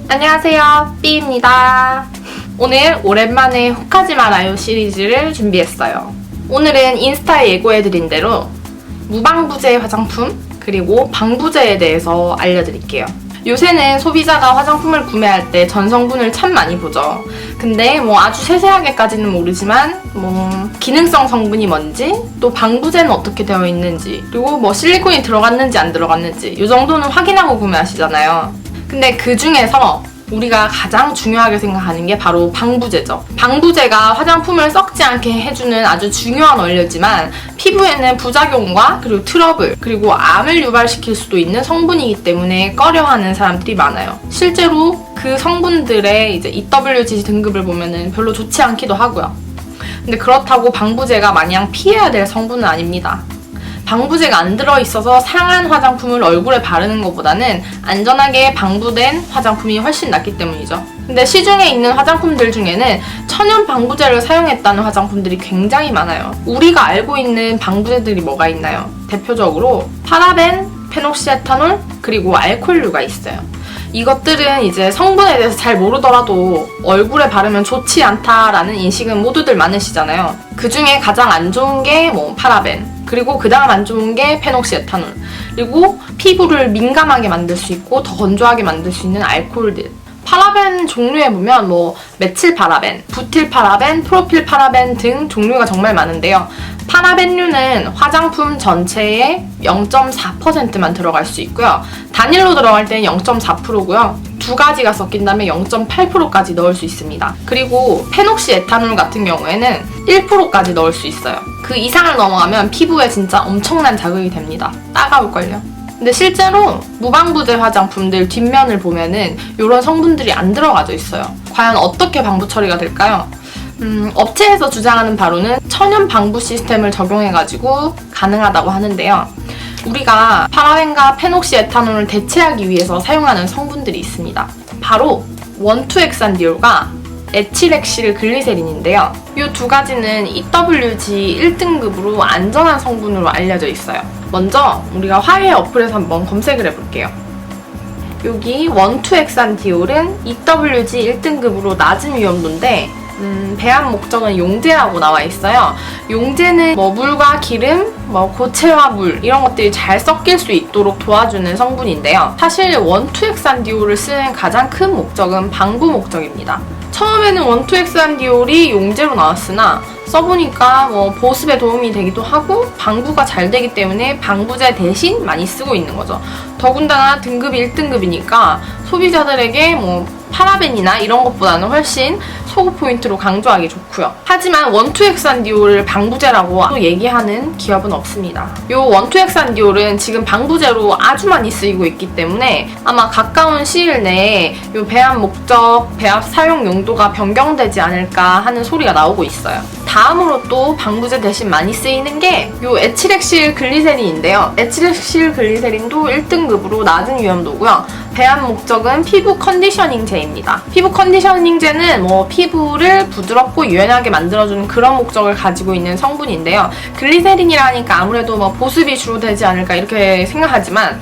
안녕하세요, 삐입니다. 오늘 오랜만에 호카지마 라요 시리즈를 준비했어요. 오늘은 인스타에 예고해드린 대로 무방부제 화장품 그리고 방부제에 대해서 알려드릴게요. 요새는 소비자가 화장품을 구매할 때 전성분을 참 많이 보죠. 근데 아주 세세하게까지는 모르지만 기능성 성분이 뭔지, 또 방부제는 어떻게 되어 있는지, 그리고 실리콘이 들어갔는지 안 들어갔는지 이 정도는 확인하고 구매하시잖아요. 근데 그 중에서 우리가 가장 중요하게 생각하는 게 바로 방부제죠. 방부제가 화장품을 썩지 않게 해주는 아주 중요한 원료지만 피부에는 부작용과 그리고 트러블, 그리고 암을 유발시킬 수도 있는 성분이기 때문에 꺼려하는 사람들이 많아요. 실제로 그 성분들의 EWG 등급을 보면은 별로 좋지 않기도 하고요. 근데 그렇다고 방부제가 마냥 피해야 될 성분은 아닙니다. 방부제가 안 들어있어서 상한 화장품을 얼굴에 바르는 것보다는 안전하게 방부된 화장품이 훨씬 낫기 때문이죠. 근데 시중에 있는 화장품들 중에는 천연 방부제를 사용했다는 화장품들이 굉장히 많아요. 우리가 알고 있는 방부제들이 뭐가 있나요? 대표적으로 파라벤, 페녹시에탄올, 그리고 알코올류가 있어요. 이것들은 성분에 대해서 잘 모르더라도 얼굴에 바르면 좋지 않다라는 인식은 모두들 많으시잖아요. 그 중에 가장 안 좋은 게 파라벤, 그리고 그 다음 안 좋은 게 페녹시에탄올, 그리고 피부를 민감하게 만들 수 있고 더 건조하게 만들 수 있는 알코올들. 파라벤 종류에 보면 메칠파라벤, 부틸파라벤, 프로필파라벤 등 종류가 정말 많은데요. 파라벤류는 화장품 전체의 0.4%만 들어갈 수 있고요. 단일로 들어갈 때는 0.4%고요. 두 가지가 섞인 다음에 0.8%까지 넣을 수 있습니다. 그리고 페녹시에탄올 같은 경우에는 1%까지 넣을 수 있어요. 그 이상을 넘어가면 피부에 진짜 엄청난 자극이 됩니다. 따가울걸요. 근데 실제로 무방부제 화장품들 뒷면을 보면은 이런 성분들이 안 들어가져 있어요. 과연 어떻게 방부 처리가 될까요? 업체에서 주장하는 바로는 천연 방부 시스템을 적용해가지고 가능하다고 하는데요. 우리가 파라벤과 페녹시에탄올을 대체하기 위해서 사용하는 성분들이 있습니다. 바로 원투엑산디올과 에틸엑실 글리세린인데요. 이 두 가지는 EWG 1등급으로 안전한 성분으로 알려져 있어요. 먼저 우리가 화해 어플에서 한번 검색을 해볼게요. 여기 원투엑산디올은 EWG 1등급으로 낮은 위험도인데 배합 목적은 용제라고 나와 있어요. 용제는 물과 기름, 고체와 물 이런 것들이 잘 섞일 수 있도록 도와주는 성분인데요. 사실 원투엑산디올을 쓰는 가장 큰 목적은 방부 목적입니다. 처음에는 원투엑산디올이 용제로 나왔으나 써보니까 보습에 도움이 되기도 하고 방부가 잘 되기 때문에 방부제 대신 많이 쓰고 있는 거죠. 더군다나 등급이 1등급이니까 소비자들에게 파라벤이나 이런 것보다는 훨씬 소구 포인트로 강조하기 좋고요. 하지만 원투엑산디올을 방부제라고 또 얘기하는 기업은 없습니다. 이 원투엑산디올은 지금 방부제로 아주 많이 쓰이고 있기 때문에 아마 가까운 시일 내에 이 배합 목적, 배합 사용 용도가 변경되지 않을까 하는 소리가 나오고 있어요. 다음으로 또 방부제 대신 많이 쓰이는 게 이 에틸엑실 글리세린인데요. 에틸엑실 글리세린도 1등급으로 낮은 위험도고요. 배합 목적은 피부 컨디셔닝제입니다. 피부 컨디셔닝제는 피부를 부드럽고 유연하게 만들어주는 그런 목적을 가지고 있는 성분인데요. 글리세린이라니까 아무래도 보습이 주로 되지 않을까 이렇게 생각하지만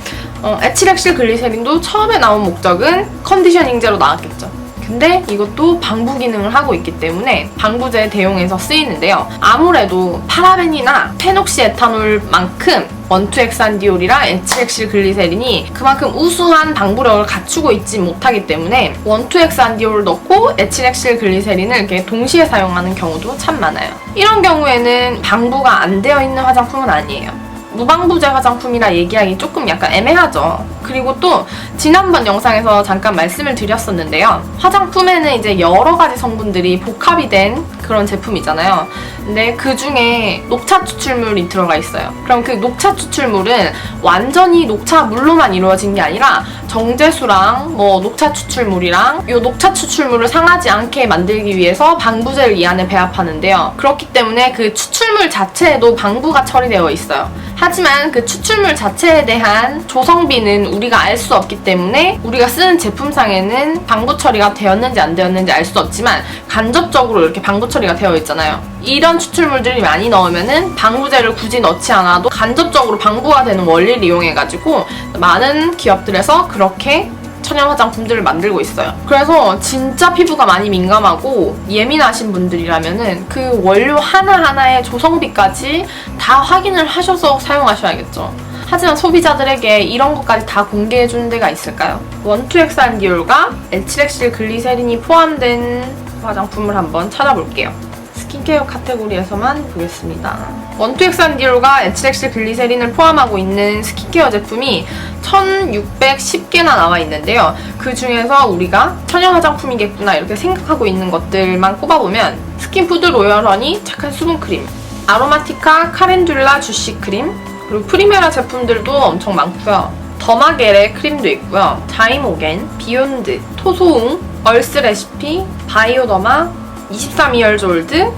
에틸엑실 글리세린도 처음에 나온 목적은 컨디셔닝제로 나왔겠죠. 근데 이것도 방부 기능을 하고 있기 때문에 방부제 대용에서 쓰이는데요. 아무래도 파라벤이나 페녹시에탄올만큼 원투엑산디올이랑 에틸엑실 글리세린이 그만큼 우수한 방부력을 갖추고 있지 못하기 때문에 원투엑산디올을 넣고 에틸엑실 글리세린을 이렇게 동시에 사용하는 경우도 참 많아요. 이런 경우에는 방부가 안 되어 있는 화장품은 아니에요. 무방부제 화장품이라 얘기하기 조금 약간 애매하죠. 그리고 또 지난번 영상에서 잠깐 말씀을 드렸었는데요. 화장품에는 여러 가지 성분들이 복합이 된 그런 제품이잖아요. 근데 그 중에 녹차 추출물이 들어가 있어요. 그럼 그 녹차 추출물은 완전히 녹차 물로만 이루어진 게 아니라 정제수랑 녹차 추출물이랑 이 녹차 추출물을 상하지 않게 만들기 위해서 방부제를 이 안에 배합하는데요. 그렇기 때문에 그 추출물 자체에도 방부가 처리되어 있어요. 하지만 그 추출물 자체에 대한 조성비는 우리가 알 수 없기 때문에 우리가 쓰는 제품상에는 방부 처리가 되었는지 안 되었는지 알 수 없지만 간접적으로 이렇게 방부 처리가 되어 있잖아요. 이런 추출물들이 많이 넣으면은 방부제를 굳이 넣지 않아도 간접적으로 방부가 되는 원리를 이용해가지고 많은 기업들에서 그렇게 천연 화장품들을 만들고 있어요. 그래서 진짜 피부가 많이 민감하고 예민하신 분들이라면은 그 원료 하나하나의 조성비까지 다 확인을 하셔서 사용하셔야겠죠. 하지만 소비자들에게 이런 것까지 다 공개해주는 데가 있을까요? 원투엑산디올과 에치렉실 글리세린이 포함된 화장품을 한번 찾아볼게요. 스킨케어 카테고리에서만 보겠습니다. 원투엑산디올과 에치렉실 글리세린을 포함하고 있는 스킨케어 제품이 1610개나 나와 있는데요. 그 중에서 우리가 천연 화장품이겠구나 이렇게 생각하고 있는 것들만 꼽아보면 스킨푸드 로열 허니 착한 수분 크림, 아로마티카 카렌듈라 주시 크림, 그리고 프리메라 제품들도 엄청 많고요. 더마겔의 크림도 있고요. 자이모겐, 비욘드, 토소웅, 얼스 레시피, 바이오더마, 23이얼졸드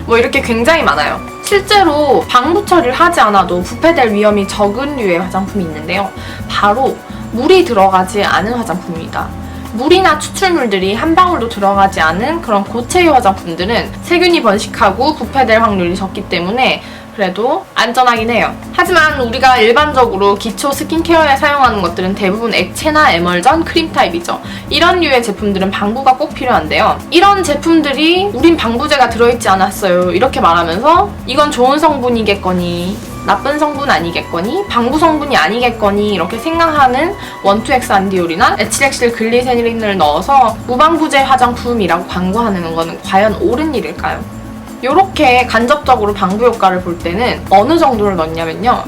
뭐 이렇게 굉장히 많아요. 실제로 방부 처리를 하지 않아도 부패될 위험이 적은 류의 화장품이 있는데요. 바로 물이 들어가지 않은 화장품입니다. 물이나 추출물들이 한 방울도 들어가지 않은 그런 고체유 화장품들은 세균이 번식하고 부패될 확률이 적기 때문에 그래도 안전하긴 해요. 하지만 우리가 일반적으로 기초 스킨케어에 사용하는 것들은 대부분 액체나 에멀전, 크림 타입이죠. 이런 류의 제품들은 방부가 꼭 필요한데요. 이런 제품들이 우린 방부제가 들어있지 않았어요 이렇게 말하면서 이건 좋은 성분이겠거니 나쁜 성분 아니겠거니 방부 성분이 아니겠거니 이렇게 생각하는 원투엑산디올이나 에치렉실 글리세린을 넣어서 무방부제 화장품이라고 광고하는 거는 과연 옳은 일일까요? 이렇게 간접적으로 방부 효과를 볼 때는 어느 정도를 넣냐면요.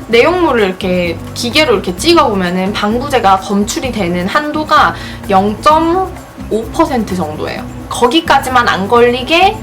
내용물을 이렇게 기계로 이렇게 찍어보면은 방부제가 검출이 되는 한도가 0.5% 정도예요. 거기까지만 안 걸리게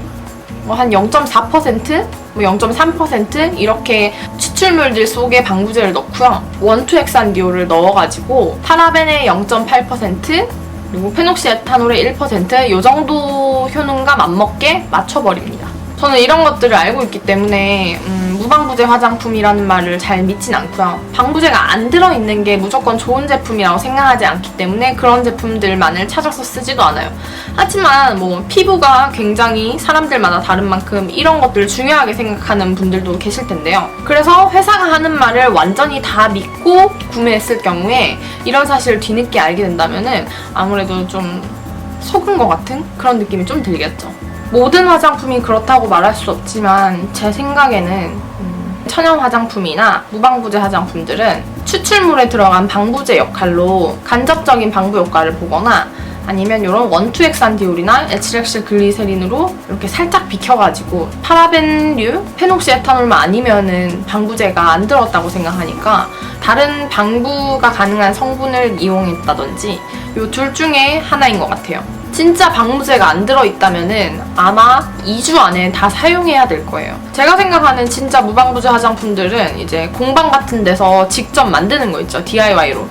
뭐 한 0.4%? 뭐 0.3% 이렇게 추출물들 속에 방부제를 넣고요. 원투엑산디올을 넣어가지고 파라벤의 0.8% 그리고 페녹시에탄올의 1% 이 정도 효능과 맞먹게 맞춰버립니다. 저는 이런 것들을 알고 있기 때문에 무방부제 화장품이라는 말을 잘 믿진 않고요. 방부제가 안 들어있는 게 무조건 좋은 제품이라고 생각하지 않기 때문에 그런 제품들만을 찾아서 쓰지도 않아요. 하지만 뭐 피부가 굉장히 사람들마다 다른 만큼 이런 것들을 중요하게 생각하는 분들도 계실 텐데요. 그래서 회사가 하는 말을 완전히 다 믿고 구매했을 경우에 이런 사실을 뒤늦게 알게 된다면은 아무래도 좀 속은 것 같은 그런 느낌이 좀 들겠죠. 모든 화장품이 그렇다고 말할 수 없지만 제 생각에는 천연 화장품이나 무방부제 화장품들은 추출물에 들어간 방부제 역할로 간접적인 방부 효과를 보거나 아니면 이런 원투엑산디올이나 에치렉실 글리세린으로 이렇게 살짝 비켜가지고 파라벤류, 페녹시에탄올만 아니면은 방부제가 안 들었다고 생각하니까 다른 방부가 가능한 성분을 이용했다든지 이 둘 중에 하나인 것 같아요. 진짜 방부제가 안 들어있다면은 아마 2주 안에 다 사용해야 될 거예요. 제가 생각하는 진짜 무방부제 화장품들은 이제 공방 같은 데서 직접 만드는 거 있죠. DIY로.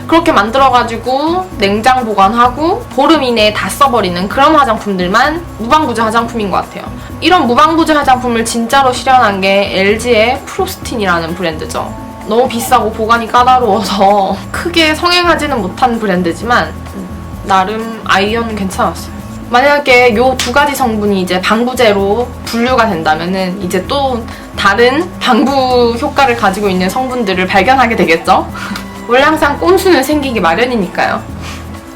그렇게 만들어가지고 냉장 보관하고 보름 이내에 다 써버리는 그런 화장품들만 무방부제 화장품인 것 같아요. 이런 무방부제 화장품을 진짜로 실현한 게 LG의 프로스틴이라는 브랜드죠. 너무 비싸고 보관이 까다로워서 크게 성행하지는 못한 브랜드지만 나름 아이디어는 괜찮았어요. 만약에 요 두 가지 성분이 이제 방부제로 분류가 된다면은 이제 또 다른 방부 효과를 가지고 있는 성분들을 발견하게 되겠죠? 원래 항상 꼼수는 생기기 마련이니까요.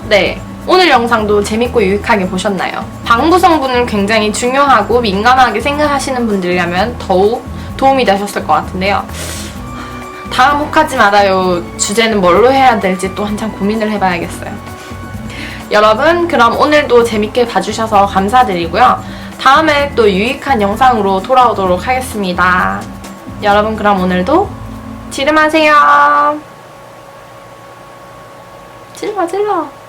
네, 오늘 영상도 재밌고 유익하게 보셨나요? 방부 성분을 굉장히 중요하고 민감하게 생각하시는 분들이라면 더욱 도움이 되셨을 것 같은데요. 다음 혹하지 말아요 주제는 뭘로 해야 될지 또 한참 고민을 해봐야겠어요. 여러분, 그럼 오늘도 재밌게 봐주셔서 감사드리고요. 다음에 또 유익한 영상으로 돌아오도록 하겠습니다. 여러분, 그럼 오늘도 지름하세요. 찔러.